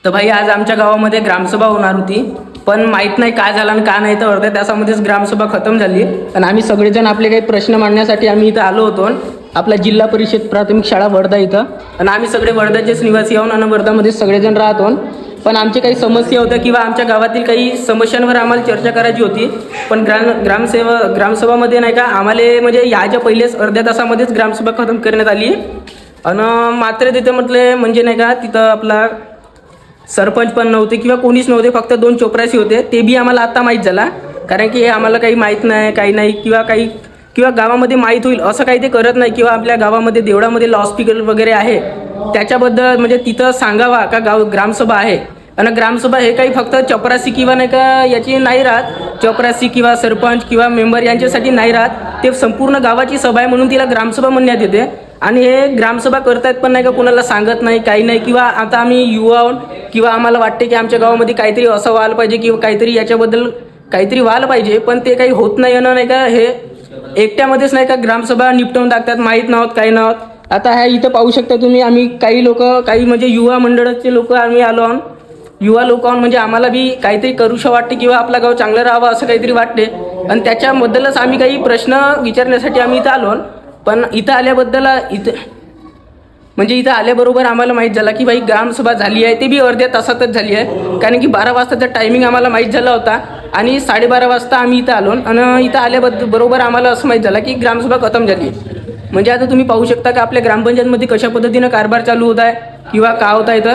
तर भाई आज आमच्या गावामध्ये ग्रामसभा होणार होती, पण माहीत नाही काय झालं आणि का नाही, तर अर्ध्या तासामध्येच ग्रामसभा खतम झाली. आणि आम्ही सगळेजण आपले काही प्रश्न मांडण्यासाठी आम्ही इथं आलो होतो, आपला जिल्हा परिषद प्राथमिक शाळा वर्धा इथं. आणि आम्ही सगळे वर्धाचेच निवासी आहोत आणि वर्धामध्येच सगळेजण राहतो. पण आमची काही समस्या होत्या किंवा आमच्या गावातील काही समस्यांवर आम्हाला चर्चा करायची होती. पण ग्रामसभामध्ये नाही का आम्हाला म्हणजे याच्या पहिलेच अर्ध्या तासामध्येच ग्रामसभा खतम करण्यात आली. आणि मात्र तिथे म्हटले म्हणजे नाही का तिथं आपला सरपंच पण नव्हते किंवा कोणीच नव्हते, फक्त 2 चोपराशी होते. ते बी आम्हाला आत्ता माहीत झाला, कारण की हे आम्हाला काही माहीत नाही, काही नाही किंवा गावामध्ये माहीत होईल असं काही ते करत नाही. किंवा आपल्या गावामध्ये देवळामध्ये लाऊडस्पीकर वगैरे आहे त्याच्याबद्दल म्हणजे तिथं सांगावा का ग्रामसभा आहे. आणि ग्रामसभा हे काही फक्त चपरासी किंवा नाही का याची नाही राहत, चपरासी किंवा सरपंच किंवा मेंबर यांच्यासाठी नाही राहत, ते संपूर्ण गावाची सभा आहे म्हणून तिला ग्रामसभा म्हणण्यात येते. आणि हे ग्रामसभा करतायत पण नाही का कोणाला सांगत नाही, काही नाही. किंवा आता आम्ही युवा आहोत किंवा आम्हाला वाटते की आमच्या गावामध्ये काहीतरी असं व्हायला पाहिजे किंवा काहीतरी याच्याबद्दल काहीतरी व्हायला पाहिजे, पण ते काही होत नाही. नाही का हे एकट्यामध्येच नाही का ग्रामसभा निपटवून टाकतात, माहीत नव्हत काही नव्हत. आता ह्या इथं पाहू शकता तुम्ही, आम्ही काही लोक काही म्हणजे युवा मंडळाचे लोक आम्ही आलो आहोत, युवा लोक आहोत. म्हणजे आम्हाला बी काहीतरी करूशं वाटते किंवा आपलं गाव चांगलं राहावं असं काहीतरी वाटते. आणि त्याच्याबद्दलच आम्ही काही प्रश्न विचारण्यासाठी आम्ही इथं आलो. पण इथं आल्याबद्दल इथं आल्याबरोबर आम्हाला माहीत झालं की भाई ग्रामसभा झाली आहे, ते बी अर्ध्या तासातच झाली आहे. कारण की 12 वाजताचा टायमिंग आम्हाला माहीत झाला होता आणि 12:30 वाजता आम्ही इथं आलो. आणि इथं आल्याबरोबर आम्हाला असं माहीत झालं की ग्रामसभा खतम झाली. म्हणजे आता तुम्ही पाहू शकता की आपल्या ग्रामपंचायतमध्ये कशा पद्धतीनं कारभार चालू होत आहे किंवा का होत आहे. तर